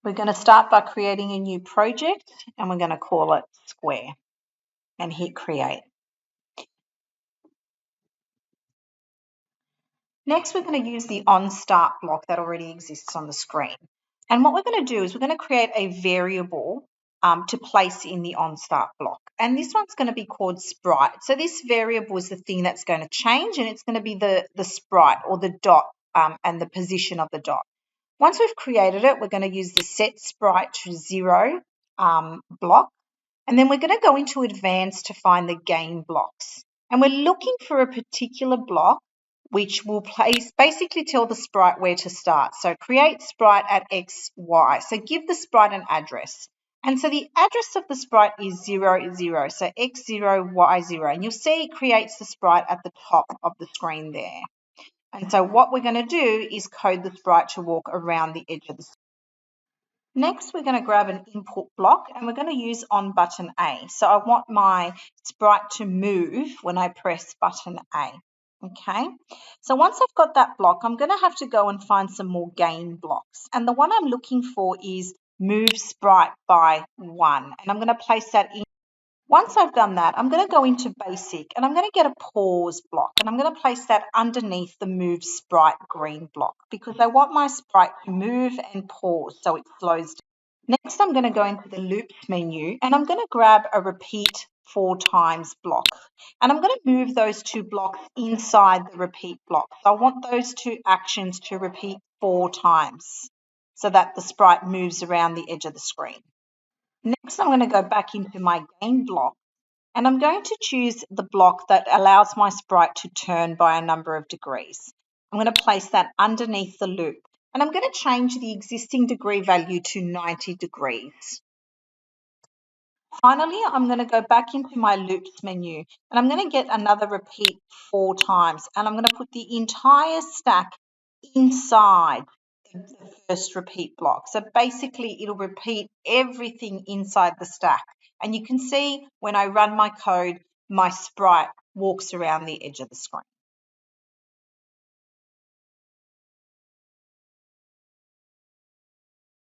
We're going to start by creating a new project and we're going to call it Square and hit create. Next, we're going to use the onStart block that already exists on the screen. And what we're going to do is we're going to create a variable to place in the onStart block. And this one's going to be called Sprite. So this variable is the thing that's going to change, and it's going to be the sprite or the dot and the position of the dot. Once we've created it, we're going to use the set sprite to 0 block. And then we're going to go into advanced to find the game blocks. And we're looking for a particular block which will basically tell the sprite where to start. So create sprite at X, Y. So give the sprite an address. And so the address of the sprite is 0, 0. So X0, Y0. And you'll see it creates the sprite at the top of the screen there. And so what we're going to do is code the sprite to walk around the edge of the screen. Next, we're going to grab an input block and we're going to use on button A. So I want my sprite to move when I press button A. Okay, so once I've got that block, I'm going to have to go and find some more game blocks. And the one I'm looking for is move sprite by 1. And I'm going to place that in. Once I've done that, I'm going to go into basic and I'm going to get a pause block and I'm going to place that underneath the move sprite green block because I want my sprite to move and pause so it slows down. Next, I'm going to go into the loops menu and I'm going to grab a repeat 4 times block and I'm going to move those 2 blocks inside the repeat block. So I want those 2 actions to repeat 4 times so that the sprite moves around the edge of the screen. Next, I'm going to go back into my game block and I'm going to choose the block that allows my sprite to turn by a number of degrees. I'm going to place that underneath the loop and I'm going to change the existing degree value to 90 degrees. Finally, I'm going to go back into my loops menu and I'm going to get another repeat 4 times and I'm going to put the entire stack inside the first repeat block. So basically it'll repeat everything inside the stack. And you can see when I run my code, my sprite walks around the edge of the screen.